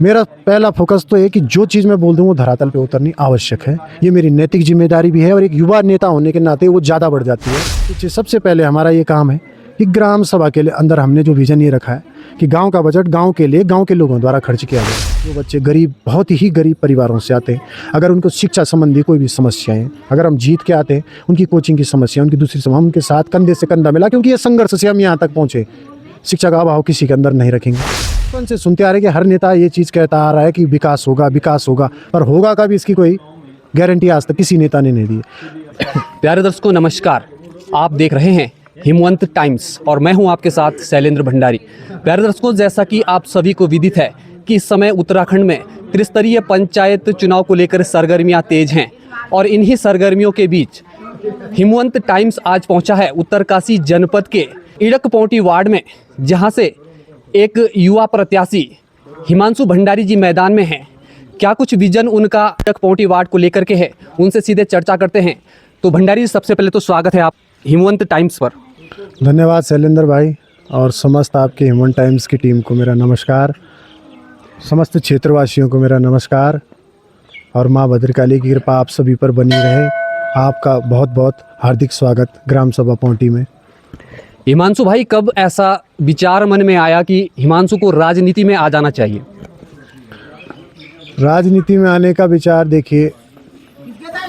मेरा पहला फोकस तो है कि जो चीज़ मैं बोल दूं वो धरातल पे उतरनी आवश्यक है। ये मेरी नैतिक जिम्मेदारी भी है और एक युवा नेता होने के नाते वो ज़्यादा बढ़ जाती है। पीछे सबसे पहले हमारा ये काम है कि ग्राम सभा के लिए अंदर हमने जो विज़न ये रखा है कि गांव का बजट गांव के लिए गांव के लोगों द्वारा खर्च किया जाए। जो बच्चे गरीब, बहुत ही गरीब परिवारों से आते हैं, अगर उनको शिक्षा संबंधी कोई भी समस्याएं, अगर हम जीत के आते हैं, उनकी कोचिंग की समस्या, उनकी दूसरी समस्या, हम उनके साथ कंधे से कंधा मिला, क्योंकि ये संघर्ष से हम यहाँ तक पहुँचे। शिक्षा का अभाव किसी के अंदर नहीं रखेंगे। बचपन से सुनते आ रहे कि हर नेता ये चीज़ कहता आ रहा है कि विकास होगा, पर होगा कभी, इसकी कोई गारंटी आज तक किसी नेता ने नहीं दी। प्यारे दर्शकों नमस्कार, आप देख रहे हैं हिमवंत टाइम्स और मैं हूं आपके साथ शैलेंद्र भंडारी। प्यारे दर्शकों, जैसा कि आप सभी को विदित है कि इस समय उत्तराखंड में त्रिस्तरीय पंचायत चुनाव को लेकर सरगर्मियां तेज हैं और इन्हीं सरगर्मियों के बीच हिमवंत टाइम्स आज पहुंचा है उत्तरकाशी जनपद के इड़क पौंटी वार्ड में, जहां से एक युवा प्रत्याशी हिमांशु भंडारी जी मैदान में हैं। क्या कुछ विजन उनका इड़क पौंटी वार्ड को लेकर के है, उनसे सीधे चर्चा करते हैं। तो भंडारी जी, सबसे पहले तो स्वागत है आप हिमवंत टाइम्स पर। धन्यवाद शैलेंद्र भाई, और समस्त आपके हिमवंत टाइम्स की टीम को मेरा नमस्कार, समस्त क्षेत्रवासियों को मेरा नमस्कार, और माँ भद्रकाली की कृपा आप सभी पर बनी रहे। आपका बहुत बहुत हार्दिक स्वागत ग्राम सभा पौंटी में। हिमांशु भाई, कब ऐसा विचार मन में आया कि हिमांशु को राजनीति में आ जाना चाहिए? राजनीति में आने का विचार, देखिए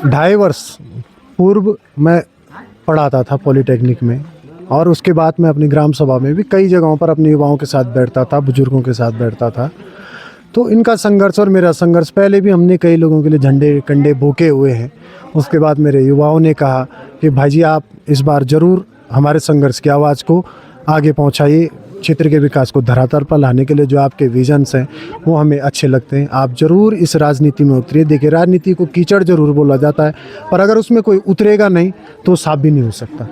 2.5 वर्ष पूर्व मैं पढ़ाता था पॉलिटेक्निक में, और उसके बाद मैं अपनी ग्राम सभा में भी कई जगहों पर अपने युवाओं के साथ बैठता था, बुजुर्गों के साथ बैठता था। तो इनका संघर्ष और मेरा संघर्ष, पहले भी हमने कई लोगों के लिए झंडे कंडे बोके हुए हैं। उसके बाद मेरे युवाओं ने कहा कि भाई जी, आप इस बार ज़रूर हमारे संघर्ष की आवाज़ को आगे पहुंचाइए। क्षेत्र के विकास को धरातल पर लाने के लिए जो आपके विजन्स हैं वो हमें अच्छे लगते हैं, आप ज़रूर इस राजनीति में उतरिए। देखिए, राजनीति को कीचड़ ज़रूर बोला जाता है, पर अगर उसमें कोई उतरेगा नहीं तो साफ भी नहीं हो सकता।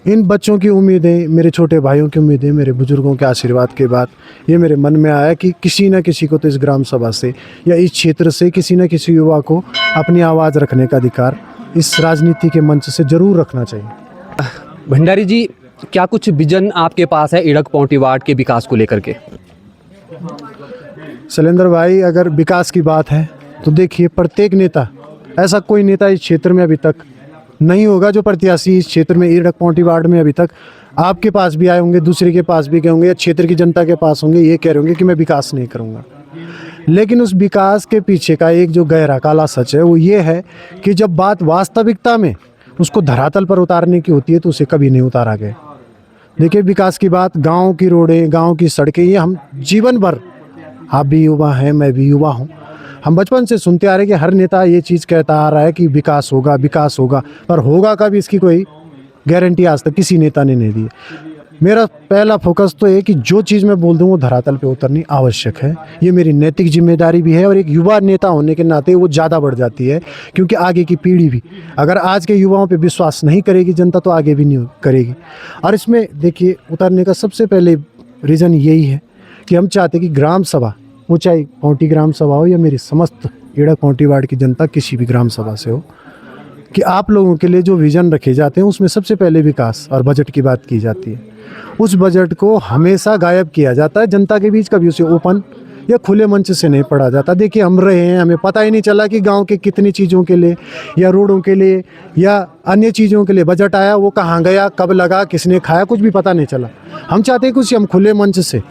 इन बच्चों की उम्मीदें, मेरे छोटे भाइयों की उम्मीदें, मेरे बुजुर्गों के आशीर्वाद के बाद ये मेरे मन में आया कि किसी न किसी को तो इस ग्राम सभा से या इस क्षेत्र से किसी न किसी युवा को अपनी आवाज़ रखने का अधिकार इस राजनीति के मंच से ज़रूर रखना चाहिए। भंडारी जी, क्या कुछ विजन आपके पास है इड़क पौंटी वार्ड के विकास को लेकर के? शैलेंद्र भाई, अगर विकास की बात है तो देखिए, प्रत्येक नेता, ऐसा कोई नेता इस क्षेत्र में अभी तक नहीं होगा जो प्रत्याशी इस क्षेत्र में इड़क पौंटी वार्ड में अभी तक आपके पास भी आए होंगे, दूसरे के पास भी गए होंगे, या क्षेत्र की जनता के पास होंगे, ये कह रहे होंगे कि मैं विकास नहीं करूँगा। लेकिन उस विकास के पीछे का एक जो गहरा काला सच है वो ये है कि जब बात वास्तविकता में उसको धरातल पर उतारने की होती है तो उसे कभी नहीं उतारा गया। देखिए, विकास की बात, गांव की रोडें, गांव की सड़कें, ये हम जीवन भर, आप भी युवा हैं, मैं भी युवा हूं, हम बचपन से सुनते आ रहे कि हर नेता ये चीज़ कहता आ रहा है कि विकास होगा, पर होगा कभी, इसकी कोई गारंटी आज तक किसी नेता ने नहीं दी। मेरा पहला फोकस तो है कि जो चीज़ मैं बोल दूं वो धरातल पे उतरनी आवश्यक है। ये मेरी नैतिक जिम्मेदारी भी है और एक युवा नेता होने के नाते वो ज़्यादा बढ़ जाती है, क्योंकि आगे की पीढ़ी भी, अगर आज के युवाओं पे विश्वास नहीं करेगी जनता, तो आगे भी नहीं करेगी। और इसमें देखिए, उतरने का सबसे पहले रीज़न यही है कि हम चाहते कि ग्राम सभा, वो चाहे पौंटी ग्राम सभा हो या मेरी समस्त इड़क पौंटी वार्ड की जनता किसी भी ग्राम सभा से हो, कि आप लोगों के लिए जो विज़न रखे जाते हैं उसमें सबसे पहले विकास और बजट की बात की जाती है। उस बजट को हमेशा गायब किया जाता है जनता के बीच, कभी उसे ओपन या खुले मंच से नहीं पढ़ा जाता। देखिए, हम रहे हैं, हमें पता ही नहीं चला कि गांव के कितनी चीज़ों के लिए या रोडों के लिए या अन्य चीज़ों के लिए बजट आया, वो कहाँ गया, कब लगा, किसने खाया, कुछ भी पता नहीं चला। हम चाहते हैं कुछ हम खुले मंच से,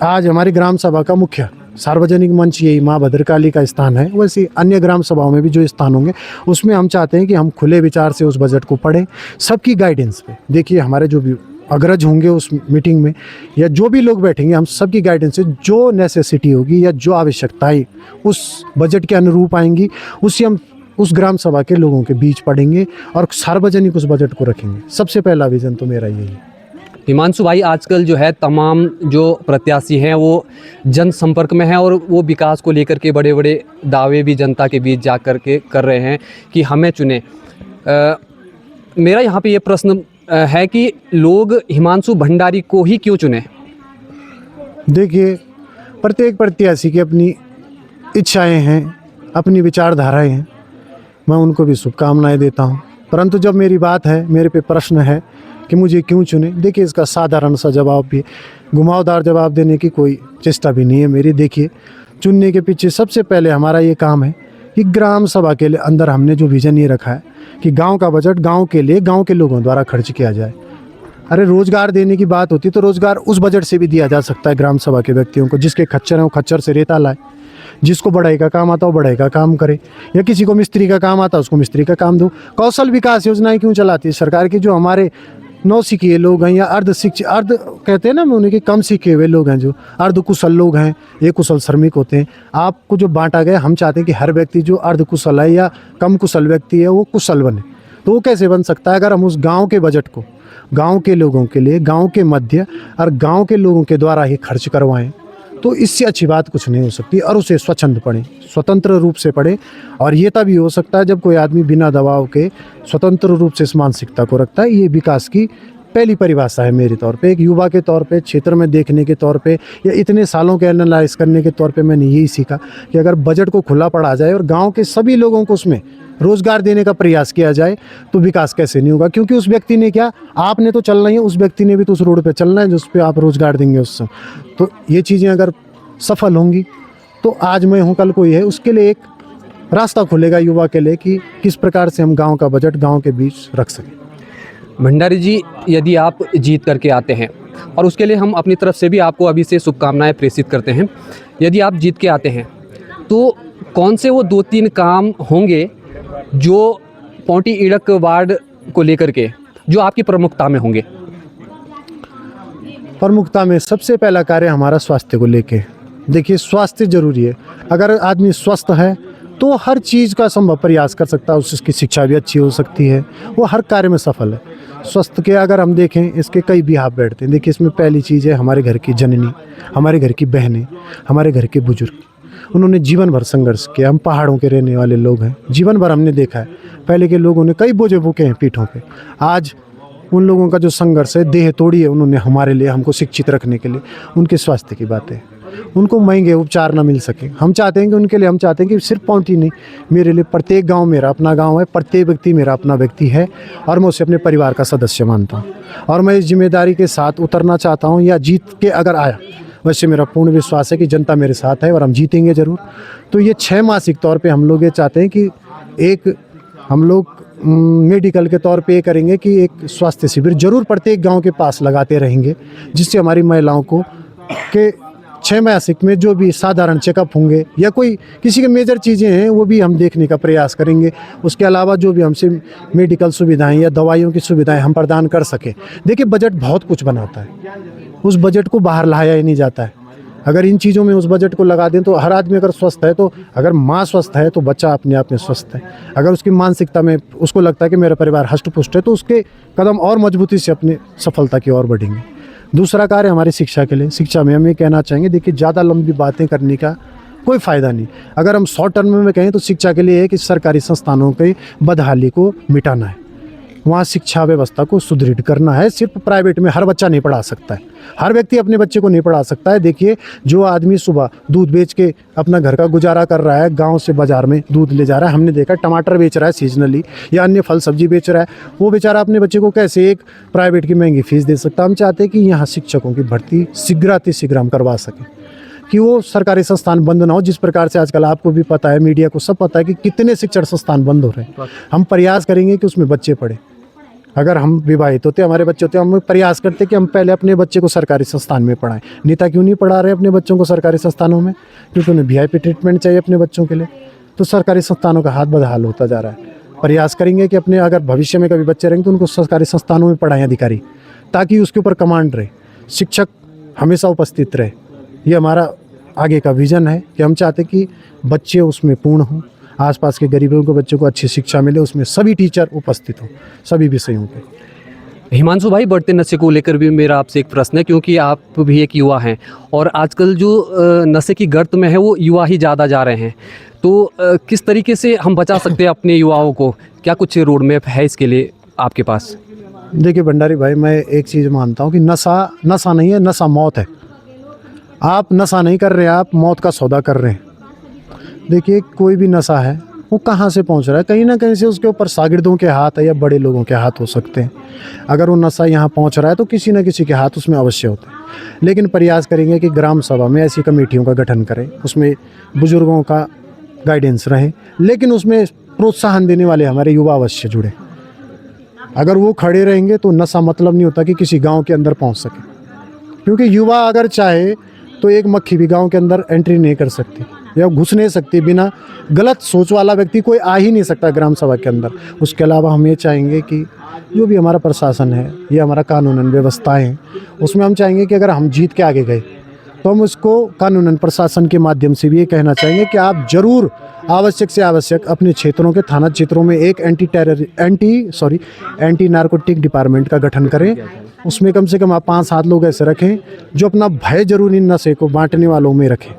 आज हमारी ग्राम सभा का मुख्य सार्वजनिक मंच यही माँ भद्रकाली का स्थान है, वैसे अन्य ग्राम सभाओं में भी जो स्थान होंगे उसमें हम चाहते हैं कि हम खुले विचार से उस बजट को पढ़ें, सबकी गाइडेंस पे। देखिए, हमारे जो भी अग्रज होंगे उस मीटिंग में या जो भी लोग बैठेंगे, हम सबकी गाइडेंस से जो नेसेसिटी होगी या जो आवश्यकताएं उस बजट के अनुरूप आएंगी, उससे हम उस ग्राम सभा के लोगों के बीच पढ़ेंगे और सार्वजनिक उस बजट को रखेंगे। सबसे पहला विज़न तो मेरा यही है। हिमांशु भाई, आजकल जो है तमाम जो प्रत्याशी हैं वो जनसंपर्क में हैं और वो विकास को लेकर के बड़े बड़े दावे भी जनता के बीच जा कर के कर रहे हैं कि हमें चुने। मेरा यहाँ पे ये प्रश्न है कि लोग हिमांशु भंडारी को ही क्यों चुने? देखिए, प्रत्येक प्रत्याशी की अपनी इच्छाएं हैं, अपनी विचारधाराएं हैं, मैं उनको भी शुभकामनाएं देता हूं। परंतु जब मेरी बात है, मेरे पे प्रश्न है कि मुझे क्यों चुने। देखिए इसका साधारण सा जवाब भी, घुमावदार जवाब देने की कोई चेष्टा भी नहीं है मेरी। देखिए चुनने के पीछे सबसे पहले हमारा ये काम है कि ग्राम सभा के लिए अंदर हमने जो विज़न ये रखा है कि गांव का बजट गांव के लिए, गांव के लोगों द्वारा खर्च किया जाए। अरे रोज़गार देने की बात होती तो रोज़गार उस बजट से भी दिया जा सकता है ग्राम सभा के व्यक्तियों को। जिसके खच्चर हैं वो खच्चर से रेता लाए, जिसको बढ़ाई का काम आता है वो बढ़ाई का काम करे, या किसी को मिस्त्री का काम आता है उसको मिस्त्री का काम दो। कौशल विकास योजनाएं क्यों चलाती है सरकार की? जो हमारे नौसिखिए लोग हैं या अर्ध कहते हैं ना उन्हें कि कम सीखे हुए लोग हैं, जो अर्ध कुशल लोग हैं, ये कुशल श्रमिक होते हैं, आपको जो बांटा गया, हम चाहते हैं कि हर व्यक्ति जो अर्ध कुशल है या कम कुशल व्यक्ति है वो कुशल बने। तो वो कैसे बन सकता है? अगर हम उस गाँव के बजट को गाँव के लोगों के लिए, गाँव के मध्य और गाँव के लोगों के द्वारा ही खर्च करवाएं, तो इससे अच्छी बात कुछ नहीं हो सकती। और उसे स्वच्छंद पढ़ें, स्वतंत्र रूप से पढ़ें। और ये तभी हो सकता है जब कोई आदमी बिना दबाव के स्वतंत्र रूप से इस मानसिकता को रखता है। ये विकास की पहली परिभाषा है मेरे तौर पे, एक युवा के तौर पे, क्षेत्र में देखने के तौर पे, या इतने सालों के एनालाइज करने के तौर पे मैंने यही सीखा कि अगर बजट को खुला पढ़ा जाए और गाँव के सभी लोगों को उसमें रोजगार देने का प्रयास किया जाए तो विकास कैसे नहीं होगा। क्योंकि उस व्यक्ति ने क्या, आपने तो चलना ही है, उस व्यक्ति ने भी तो उस रोड पे चलना है जिस पे आप रोजगार देंगे उससे। तो ये चीज़ें अगर सफल होंगी तो आज मैं हूँ कल कोई है, उसके लिए एक रास्ता खुलेगा युवा के लिए कि किस प्रकार से हम गांव का बजट गांव के बीच रख सकें। भंडारी जी, यदि आप जीत करके आते हैं, और उसके लिए हम अपनी तरफ से भी आपको अभी से शुभकामनाएं प्रेषित करते हैं, यदि आप जीत के आते हैं तो कौन से वो 2-3 काम होंगे जो पौंटी इडक वार्ड को लेकर के जो आपकी प्रमुखता में होंगे? प्रमुखता में सबसे पहला कार्य हमारा स्वास्थ्य को लेके। देखिए स्वास्थ्य जरूरी है। अगर आदमी स्वस्थ है तो हर चीज़ का संभव प्रयास कर सकता है, उसकी शिक्षा भी अच्छी हो सकती है, वो हर कार्य में सफल है। स्वस्थ के अगर हम देखें इसके कई बिहाव बैठते हैं। देखिए इसमें पहली चीज़ है हमारे घर की जननी, हमारे घर की बहनें, हमारे घर के बुजुर्ग, उन्होंने जीवन भर संघर्ष किया। हम पहाड़ों के रहने वाले लोग हैं, जीवन भर हमने देखा है पहले के लोगों ने कई बोझे भूखे हैं पीठों पे। आज उन लोगों का जो संघर्ष है, देह तोड़ी है उन्होंने हमारे लिए, हमको शिक्षित रखने के लिए। उनके स्वास्थ्य की बातें, उनको महंगे उपचार ना मिल सके, हम चाहते हैं कि उनके लिए, हम चाहते हैं कि सिर्फ पौंटी नहीं, मेरे लिए प्रत्येक गांव मेरा अपना गांव है, प्रत्येक व्यक्ति मेरा अपना व्यक्ति है और मैं उसे अपने परिवार का सदस्य मानता हूँ। और मैं इस जिम्मेदारी के साथ उतरना चाहता हूँ, या जीत के अगर आया, वैसे मेरा पूर्ण विश्वास है कि जनता मेरे साथ है और हम जीतेंगे ज़रूर। तो ये 6 मासिक तौर पे हम लोग ये चाहते हैं कि एक हम लोग मेडिकल के तौर पे ये करेंगे कि एक स्वास्थ्य शिविर जरूर प्रत्येक गांव के पास लगाते रहेंगे, जिससे हमारी महिलाओं को के 6 मासिक में जो भी साधारण चेकअप होंगे या कोई किसी के मेजर चीज़ें हैं वो भी हम देखने का प्रयास करेंगे। उसके अलावा जो भी हमसे मेडिकल सुविधाएं या दवाइयों की सुविधाएं हम प्रदान कर सकें। देखिए बजट बहुत कुछ बनाता है, उस बजट को बाहर लाया ही नहीं जाता है। अगर इन चीज़ों में उस बजट को लगा दें तो हर आदमी अगर स्वस्थ है, तो अगर माँ स्वस्थ है तो बच्चा अपने आप में स्वस्थ है। अगर उसकी मानसिकता में उसको लगता है कि मेरा परिवार हष्ट पुष्ट है, तो उसके कदम और मजबूती से अपनी सफलता की ओर बढ़ेंगे। दूसरा कार्य हमारी शिक्षा के लिए, शिक्षा में हम ये कहना चाहेंगे, देखिए ज़्यादा लंबी बातें करने का कोई फ़ायदा नहीं। अगर हम शॉर्ट टर्म में कहें तो शिक्षा के लिए है कि सरकारी संस्थानों के बदहाली को मिटाना है, वहाँ शिक्षा व्यवस्था को सुदृढ़ करना है। सिर्फ प्राइवेट में हर बच्चा नहीं पढ़ा सकता है, हर व्यक्ति अपने बच्चे को नहीं पढ़ा सकता है। देखिए जो आदमी सुबह दूध बेच के अपना घर का गुजारा कर रहा है, गांव से बाजार में दूध ले जा रहा है, हमने देखा टमाटर बेच रहा है सीजनली या अन्य फल सब्जी बेच रहा है, वो बेचारा अपने बच्चे को कैसे एक प्राइवेट की महंगी फीस दे सकता। हम चाहते हैं कि यहाँ शिक्षकों की भर्ती शीघ्रातिशीघ्र हम करवा सकें, कि वो सरकारी संस्थान बंद ना हो। जिस प्रकार से आजकल आपको भी पता है, मीडिया को सब पता है कि कितने शिक्षण संस्थान बंद हो रहे हैं। हम प्रयास करेंगे कि उसमें बच्चे पढ़े। अगर हम विवाहित होते, हमारे बच्चे होते, हम प्रयास करते कि हम पहले अपने बच्चे को सरकारी संस्थान में पढ़ाएं। नेता क्यों नहीं पढ़ा रहे अपने बच्चों को सरकारी संस्थानों में? क्योंकि उन्हें VIP ट्रीटमेंट चाहिए अपने बच्चों के लिए। तो सरकारी संस्थानों का हाथ बदहाल होता जा रहा है। प्रयास करेंगे कि अपने अगर भविष्य में कभी बच्चे रहेंगे तो उनको सरकारी संस्थानों में पढ़ाएं अधिकारी, ताकि उसके ऊपर कमांड रहे, शिक्षक हमेशा उपस्थित रहे। ये हमारा आगे का विज़न है कि हम चाहते कि बच्चे उसमें पूर्ण हों, आसपास के गरीबों को बच्चों को अच्छी शिक्षा मिले, उसमें सभी टीचर उपस्थित हों सभी विषयों पे। हिमांशु भाई, बढ़ते नशे को लेकर भी मेरा आपसे एक प्रश्न है, क्योंकि आप भी एक युवा हैं और आजकल जो नशे की गर्त में है वो युवा ही ज़्यादा जा रहे हैं। तो किस तरीके से हम बचा सकते हैं अपने युवाओं को? क्या कुछ रोड मैप है इसके लिए आपके पास? देखिए भंडारी भाई, मैं एक चीज़ मानता हूँ कि नशा नशा नहीं है, नशा मौत है। आप नशा नहीं कर रहे हैं, आप मौत का सौदा कर रहे हैं। देखिए कोई भी नशा है वो कहाँ से पहुँच रहा है, कहीं ना कहीं से उसके ऊपर शागिर्दों के हाथ है या बड़े लोगों के हाथ हो सकते हैं। अगर वो नशा यहाँ पहुँच रहा है तो किसी न किसी के हाथ उसमें अवश्य होते हैं। लेकिन प्रयास करेंगे कि ग्राम सभा में ऐसी कमेटियों का गठन करें, उसमें बुजुर्गों का गाइडेंस रहे, लेकिन उसमें प्रोत्साहन देने वाले हमारे युवा अवश्य जुड़े। अगर वो खड़े रहेंगे तो नशा मतलब नहीं होता कि किसी गांव के अंदर पहुंच सके, क्योंकि युवा अगर चाहे तो एक मक्खी भी गांव के अंदर एंट्री नहीं कर सकती या घुस नहीं सकती। बिना गलत सोच वाला व्यक्ति कोई आ ही नहीं सकता ग्राम सभा के अंदर। उसके अलावा हम ये चाहेंगे कि जो भी हमारा प्रशासन है, ये हमारा कानूनन व्यवस्थाएं हैं, उसमें हम चाहेंगे कि अगर हम जीत के आगे गए तो हम उसको कानूनन प्रशासन के माध्यम से भी ये कहना चाहेंगे कि आप जरूर आवश्यक से आवश्यक अपने क्षेत्रों के थाना क्षेत्रों में एक एंटी नारकोटिक डिपार्टमेंट का गठन करें। उसमें कम से कम आप 5-7 लोग ऐसे रखें जो अपना भय जरूर इन नशे को बांटने वालों में रखें।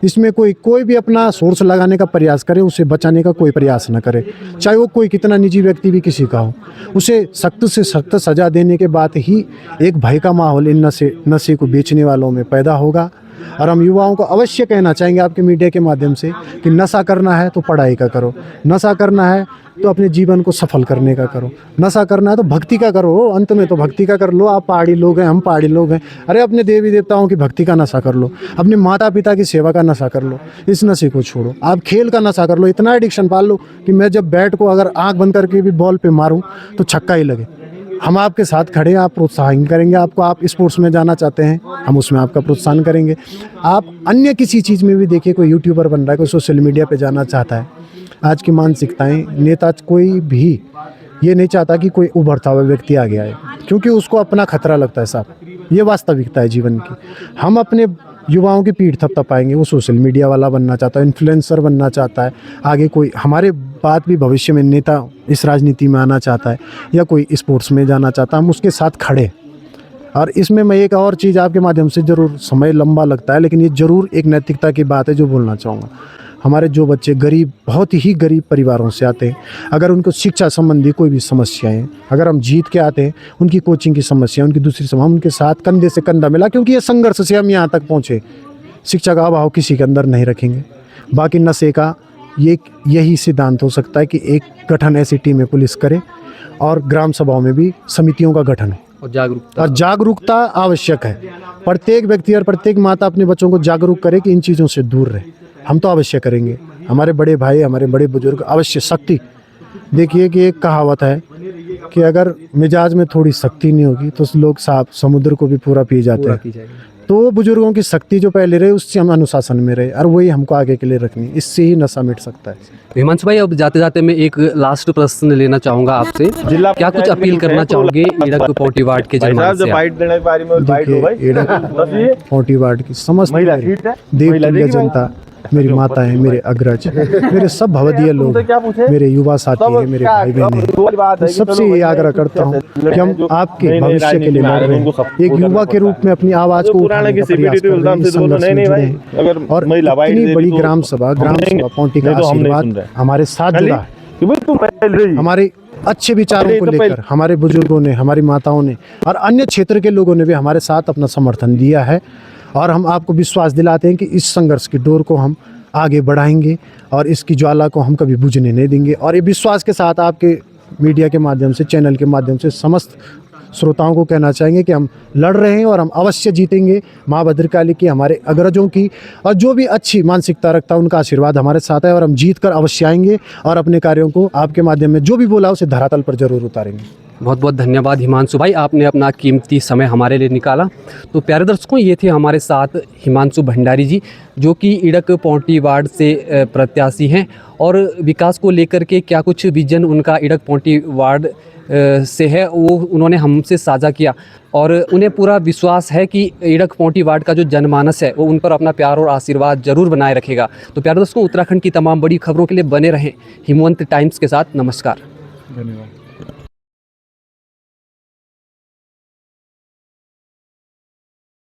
इसमें कोई भी अपना सोर्स लगाने का प्रयास करे, उसे बचाने का कोई प्रयास न करे, चाहे वो कोई कितना निजी व्यक्ति भी किसी का हो। उसे सख्त से सख्त सज़ा देने के बाद ही एक भय का माहौल इन नशे को बेचने वालों में पैदा होगा। और हम युवाओं को अवश्य कहना चाहेंगे आपके मीडिया के माध्यम से कि नशा करना है तो पढ़ाई का करो, नशा करना है तो अपने जीवन को सफल करने का करो, नशा करना है तो भक्ति का करो, अंत में तो भक्ति का कर लो। आप पहाड़ी लोग हैं, हम पहाड़ी लोग हैं, अरे अपने देवी देवताओं की भक्ति का नशा कर लो, अपने माता पिता की सेवा का नशा कर लो, इस नशे को छोड़ो। आप खेल का नशा कर लो, इतना एडिक्शन पाल लो कि मैं जब बैट को अगर आँख बंद करके भी बॉल पे मारूँ तो छक्का ही लगे। हम आपके साथ खड़े हैं, आप प्रोत्साहन करेंगे। आपको आप स्पोर्ट्स में जाना चाहते हैं, हम उसमें आपका प्रोत्साहन करेंगे। आप अन्य किसी चीज़ में भी देखिए, कोई यूट्यूबर बन रहा है, कोई सोशल मीडिया पे जाना चाहता है। आज की मानसिकताएं, नेता कोई भी ये नहीं चाहता कि कोई उभरता हुआ व्यक्ति आगे आए, क्योंकि उसको अपना खतरा लगता है साहब। ये वास्तविकता है जीवन की। हम अपने युवाओं की पीठ थपथपाएंगे। वो सोशल मीडिया वाला बनना चाहता है, इन्फ्लुएंसर बनना चाहता है, आगे कोई हमारे बात भी भविष्य में नेता इस राजनीति में आना चाहता है या कोई स्पोर्ट्स में जाना चाहता है, हम उसके साथ खड़े। और इसमें मैं एक और चीज़ आपके माध्यम से ज़रूर, समय लंबा लगता है लेकिन ये ज़रूर एक नैतिकता की बात है जो बोलना चाहूँगा। हमारे जो बच्चे गरीब, बहुत ही गरीब परिवारों से आते हैं, अगर उनको शिक्षा संबंधी कोई भी समस्याएं, अगर हम जीत के आते हैं, उनकी कोचिंग की समस्या, उनकी दूसरी समस्या, हम उनके साथ कंधे से कंधा मिला, क्योंकि ये संघर्ष से हम यहाँ तक पहुँचे। शिक्षा का अभाव किसी के अंदर नहीं रखेंगे। बाकी नशे का यही सिद्धांत हो सकता है कि एक गठन ऐसी टीमें पुलिस करे और ग्राम सभाओं में भी समितियों का गठन है और जागरूकता आवश्यक है। प्रत्येक व्यक्ति और प्रत्येक माता अपने बच्चों को जागरूक करे कि इन चीज़ों से दूर रहे। हम तो अवश्य करेंगे, हमारे बड़े भाई, हमारे बड़े बुजुर्ग अवश्य शक्ति। देखिए कि एक कहावत है कि अगर मिजाज में थोड़ी शक्ति नहीं होगी तो लोग साहब समुद्र को भी पूरा पी जाते हैं। तो वो बुजुर्गों की शक्ति जो पहले रहे उससे हम अनुशासन में रहे और वही हमको आगे के लिए रखनी, इससे ही नशा मिट सकता है। हिमांशु भाई, अब जाते जाते मैं एक लास्ट प्रश्न लेना चाहूँगा आपसे। क्या कुछ अपील करना चाहोगे ईडक पोटी वार्ड के जनमानस से? देखिए, ईडक पोटी वार्ड की समस्त देवतुल्य जनता, मेरी माता है, मेरे अग्रज, मेरे सब भवदीय लोग, मेरे युवा साथी हैं, मेरे भाई बहन हैं, सबसे ये आग्रह करता हूँ कि हम आपके भविष्य के लिए लड़ रहे हैं। एक युवा के रूप में अपनी आवाज़ को उठाने का प्रयास कर रहे हैं, इस संघर्ष में जुड़े हैं। और इतनी बड़ी ग्राम सभा पौंटी का आशीर्वाद हमारे साथ जुड़ा है। हमारे अच्छे विचारों को लेकर हमारे बुजुर्गों ने, हमारी माताओं ने और अन्य क्षेत्र के लोगों ने भी हमारे साथ अपना समर्थन दिया है। और हम आपको विश्वास दिलाते हैं कि इस संघर्ष की डोर को हम आगे बढ़ाएंगे और इसकी ज्वाला को हम कभी बुझने नहीं देंगे। और ये विश्वास के साथ आपके मीडिया के माध्यम से, चैनल के माध्यम से समस्त श्रोताओं को कहना चाहेंगे कि हम लड़ रहे हैं और हम अवश्य जीतेंगे। माँ भद्रकाली की, हमारे अग्रजों की और जो भी अच्छी मानसिकता रखता है उनका आशीर्वाद हमारे साथ है और हम जीत कर अवश्य आएंगे और अपने कार्यों को आपके माध्यम में जो भी बोला उसे धरातल पर जरूर उतारेंगे। बहुत बहुत धन्यवाद हिमांशु भाई, आपने अपना कीमती समय हमारे लिए निकाला। तो प्यारे दर्शकों, ये थे हमारे साथ हिमांशु भंडारी जी, जो कि ईडक पोंटी वार्ड से प्रत्याशी हैं और विकास को लेकर के क्या कुछ विजन उनका ईडक पोंटी वार्ड से है वो उन्होंने हमसे साझा किया और उन्हें पूरा विश्वास है कि ईडक पोंटी वार्ड का जो जनमानस है वो उन पर अपना प्यार और आशीर्वाद जरूर बनाए रखेगा। तो प्यारे दोस्तों, उत्तराखंड की तमाम बड़ी खबरों के लिए बने रहें हिमवंत टाइम्स के साथ। नमस्कार, धन्यवाद।